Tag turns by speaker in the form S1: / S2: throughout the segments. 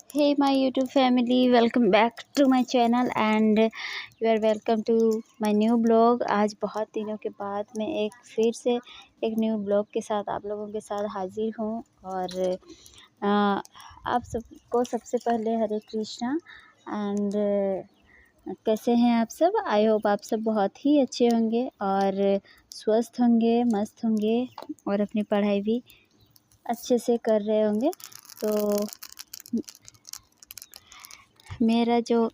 S1: Hey my YouTube family, welcome back to my channel and you are welcome to my new blog। आज बहुत दिनों के बाद मैं फिर से एक न्यू ब्लॉग के साथ आप लोगों के साथ हाजिर हूँ। और आप सबको सबसे पहले हरे कृष्णा। एंड कैसे हैं आप सब? आई होप आप सब बहुत ही अच्छे होंगे और स्वस्थ होंगे, मस्त होंगे और अपनी पढ़ाई भी अच्छे से कर रहे होंगे। तो मेरा जो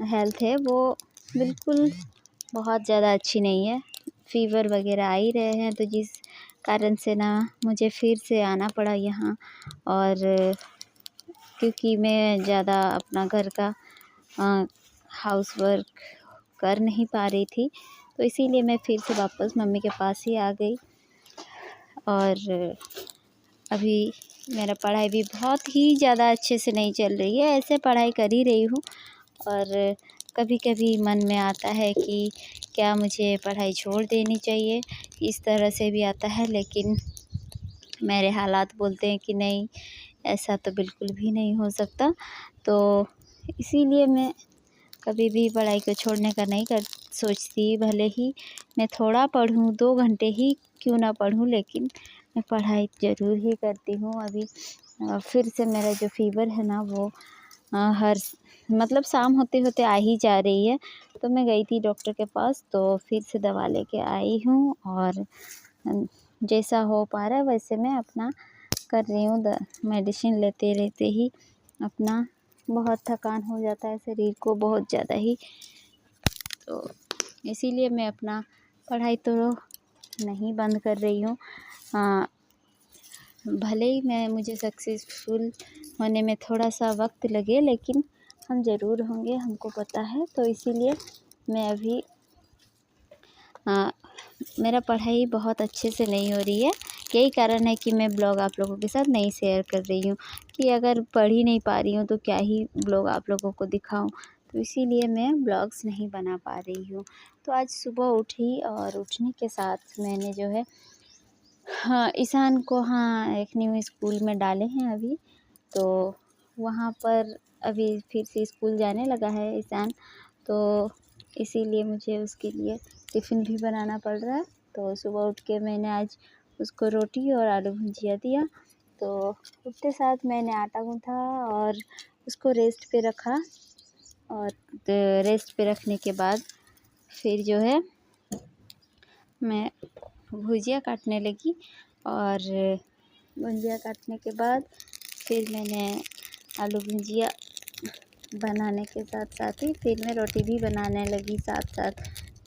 S1: हेल्थ है वो बिल्कुल बहुत ज़्यादा अच्छी नहीं है। फ़ीवर वगैरह आ ही रहे हैं, तो जिस कारण से ना मुझे फिर से आना पड़ा यहाँ। और क्योंकि मैं ज़्यादा अपना घर का हाउस वर्क कर नहीं पा रही थी, तो इसीलिए मैं फिर से वापस मम्मी के पास ही आ गई। और अभी मेरा पढ़ाई भी बहुत ही ज़्यादा अच्छे से नहीं चल रही है। ऐसे पढ़ाई कर ही रही हूँ और कभी कभी मन में आता है कि क्या मुझे पढ़ाई छोड़ देनी चाहिए, इस तरह से भी आता है। लेकिन मेरे हालात बोलते हैं कि नहीं, ऐसा तो बिल्कुल भी नहीं हो सकता। तो इसीलिए मैं कभी भी पढ़ाई को छोड़ने का नहीं कर सोचती। भले ही मैं थोड़ा पढ़ूँ, 2 घंटे ही क्यों ना पढ़ूँ, लेकिन मैं पढ़ाई ज़रूर ही करती हूँ। अभी फिर से मेरा जो फ़ीवर है ना वो हर मतलब शाम होते होते आ ही जा रही है। तो मैं गई थी डॉक्टर के पास, तो फिर से दवा लेके आई हूँ और जैसा हो पा रहा है वैसे मैं अपना कर रही हूँ। मेडिसिन लेते रहते ही अपना बहुत थकान हो जाता है शरीर को, बहुत ज़्यादा ही। तो इसीलिए मैं अपना पढ़ाई तो नहीं बंद कर रही हूँ। भले ही मुझे सक्सेसफुल होने में थोड़ा सा वक्त लगे, लेकिन हम ज़रूर होंगे, हमको पता है। तो इसीलिए मैं अभी मेरा पढ़ाई बहुत अच्छे से नहीं हो रही है। यही कारण है कि मैं ब्लॉग आप लोगों के साथ नहीं शेयर कर रही हूँ कि अगर पढ़ ही नहीं पा रही हूँ तो क्या ही ब्लॉग आप लोगों को दिखाऊं। तो इसीलिए मैं ब्लॉग्स नहीं बना पा रही हूँ। तो आज सुबह उठी और उठने के साथ मैंने जो है ईशान को एक न्यू स्कूल में डाले हैं अभी। तो वहाँ पर अभी फिर से स्कूल जाने लगा है ईशान, तो इसीलिए मुझे उसके लिए टिफ़िन भी बनाना पड़ रहा है। तो सुबह उठ के मैंने आज उसको रोटी और आलू भुजिया दिया। तो उठते साथ मैंने आटा गूँथा और उसको रेस्ट पे रखा। और रेस्ट पे रखने के बाद फिर जो है मैं भुजिया काटने लगी। और भुजिया काटने के बाद फिर मैंने आलू भुजिया बनाने के साथ साथ ही फिर मैं रोटी भी बनाने लगी साथ साथ,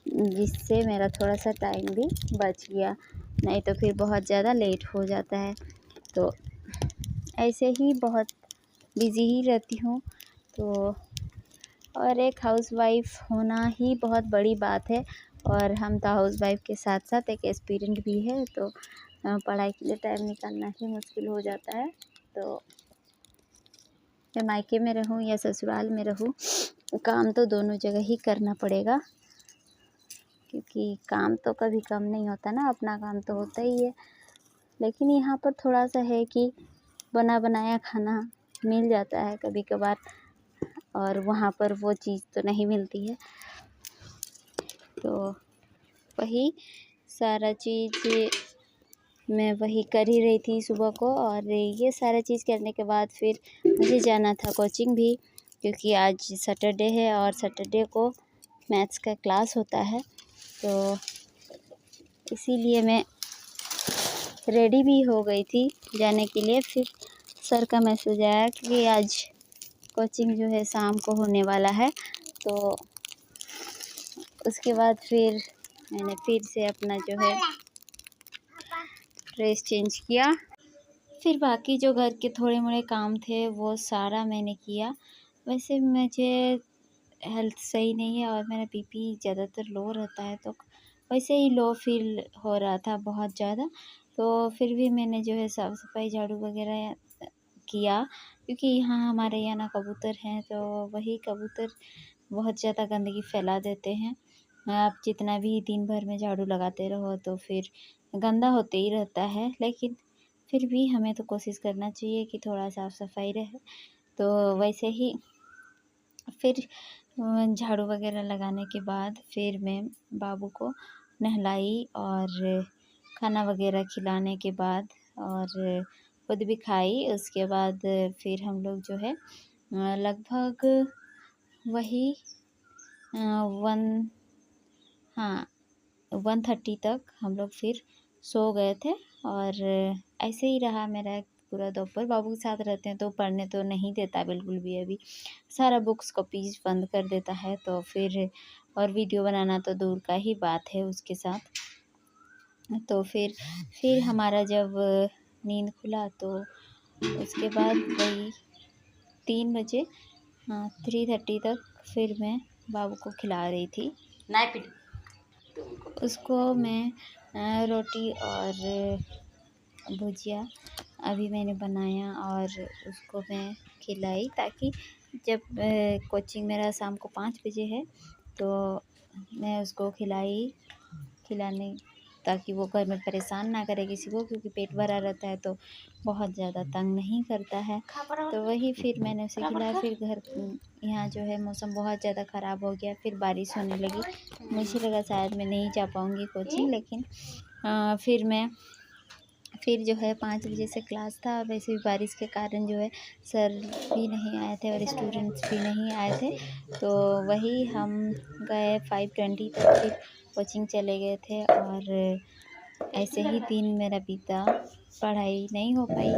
S1: जिससे मेरा थोड़ा सा टाइम भी बच गया, नहीं तो फिर बहुत ज़्यादा लेट हो जाता है। तो ऐसे ही बहुत बिज़ी ही रहती हूँ। तो और एक हाउसवाइफ़ होना ही बहुत बड़ी बात है, और हम तो हाउसवाइफ़ के साथ साथ एक एस्पिरेंट भी है। तो पढ़ाई के लिए टाइम निकालना ही मुश्किल हो जाता है। तो मैं मायके में रहूँ या ससुराल में रहूँ, काम तो दोनों जगह ही करना पड़ेगा, क्योंकि काम तो कभी कम नहीं होता ना, अपना काम तो होता ही है। लेकिन यहाँ पर थोड़ा सा है कि बना बनाया खाना मिल जाता है कभी कभार, और वहाँ पर वो चीज़ तो नहीं मिलती है। तो वही सारा चीज़ मैं वही कर ही रही थी सुबह को। और ये सारा चीज़ करने के बाद फिर मुझे जाना था कोचिंग भी, क्योंकि आज सैटरडे है और सैटरडे को मैथ्स का क्लास होता है। तो इसीलिए मैं रेडी भी हो गई थी जाने के लिए। फिर सर का मैसेज आया कि आज कोचिंग जो है शाम को होने वाला है। तो उसके बाद फिर मैंने फिर से अपना जो है ड्रेस चेंज किया। फिर बाकी जो घर के थोड़े मोड़े काम थे वो सारा मैंने किया। वैसे मुझे हेल्थ सही नहीं है और मेरा बीपी ज़्यादातर लो रहता है, तो वैसे ही लो फील हो रहा था बहुत ज़्यादा। तो फिर भी मैंने जो है साफ़ सफाई झाड़ू वगैरह किया, क्योंकि यहाँ हमारे यहाँ ना कबूतर हैं, तो वही कबूतर बहुत ज़्यादा गंदगी फैला देते हैं। आप जितना भी दिन भर में झाड़ू लगाते रहो तो फिर गंदा होते ही रहता है। लेकिन फिर भी हमें तो कोशिश करना चाहिए कि थोड़ा साफ़ सफाई रहे। तो वैसे ही फिर झाड़ू वगैरह लगाने के बाद फिर मैं बाबू को नहलाई और खाना वगैरह खिलाने के बाद और खुद भी खाई। उसके बाद फिर हम लोग जो है लगभग वही 1:30 तक हम लोग फिर सो गए थे। और ऐसे ही रहा मेरा पूरा दोपहर। बाबू के साथ रहते हैं तो पढ़ने तो नहीं देता बिल्कुल भी, अभी सारा बुक्स कॉपीज बंद कर देता है। तो फिर और वीडियो बनाना तो दूर का ही बात है उसके साथ। तो फिर हमारा जब नींद खुला तो उसके बाद वही 3 बजे 3:30 तक फिर मैं बाबू को खिला रही थी। उसको मैं रोटी और भुजिया अभी मैंने बनाया और उसको मैं खिलाई, ताकि जब कोचिंग मेरा शाम को 5 बजे है तो मैं उसको खिलाने ताकि वो घर में परेशान ना करे किसी को, क्योंकि पेट भरा रहता है तो बहुत ज़्यादा तंग नहीं करता है। तो वही फिर मैंने उसे खिलाया। फिर यहाँ जो है मौसम बहुत ज़्यादा ख़राब हो गया, फिर बारिश होने लगी। मुझे लगा शायद मैं नहीं जा पाऊँगी कोचिंग, लेकिन फिर जो है 5 बजे से क्लास था। वैसे भी बारिश के कारण जो है सर भी नहीं आए थे और स्टूडेंट्स भी नहीं आए थे। तो वही हम गए 5:20 तक फिर कोचिंग चले गए थे। और ऐसे ही दिन मेरा बीता, पढ़ाई नहीं हो पाई।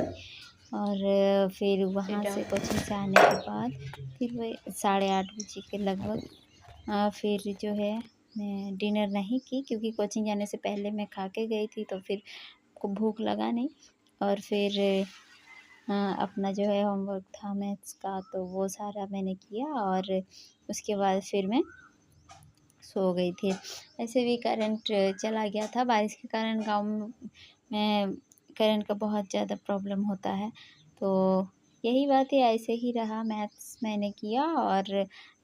S1: और फिर वहाँ से कोचिंग से आने के बाद फिर वही 8:30 बजे के लगभग फिर जो है मैं डिनर नहीं की, क्योंकि कोचिंग जाने से पहले मैं खा के गई थी तो फिर को भूख लगा नहीं। और फिर अपना जो है होमवर्क था मैथ्स का तो वो सारा मैंने किया और उसके बाद फिर मैं सो गई थी। ऐसे भी करंट चला गया था। बारिश के कारण गाँव में करंट का बहुत ज़्यादा प्रॉब्लम होता है। तो यही बात है, ऐसे ही रहा। मैथ्स मैंने किया और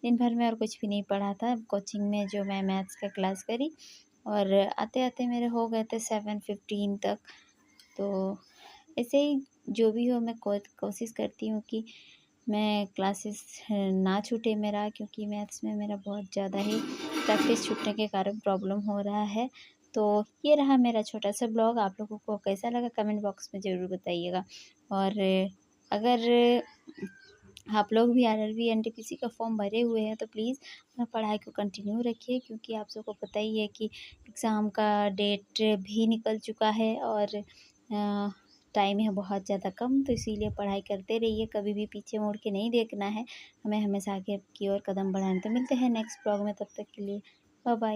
S1: दिन भर में और कुछ भी नहीं पढ़ा था कोचिंग में जो मैं मैथ्स का क्लास करी। और आते आते मेरे हो गए थे 7:15 तक। तो ऐसे ही जो भी हो मैं कोशिश करती हूँ कि मैं क्लासेस ना छूटे मेरा, क्योंकि मैथ्स में मेरा बहुत ज़्यादा ही प्रैक्टिस छूटने के कारण प्रॉब्लम हो रहा है। तो ये रहा मेरा छोटा सा ब्लॉग। आप लोगों को कैसा लगा कमेंट बॉक्स में ज़रूर बताइएगा। और अगर आप लोग भी RRB NTPC का फॉर्म भरे हुए हैं तो प्लीज़ अपना पढ़ाई को कंटिन्यू रखिए, क्योंकि आप सबको पता ही है कि एग्ज़ाम का डेट भी निकल चुका है और टाइम है बहुत ज़्यादा कम। तो इसीलिए पढ़ाई करते रहिए, कभी भी पीछे मुड़ के नहीं देखना है, हमें हमेशा आगे की ओर कदम बढ़ाना। तो मिलते हैं नेक्स्ट ब्लॉग में, तब तक के लिए बाय बाय।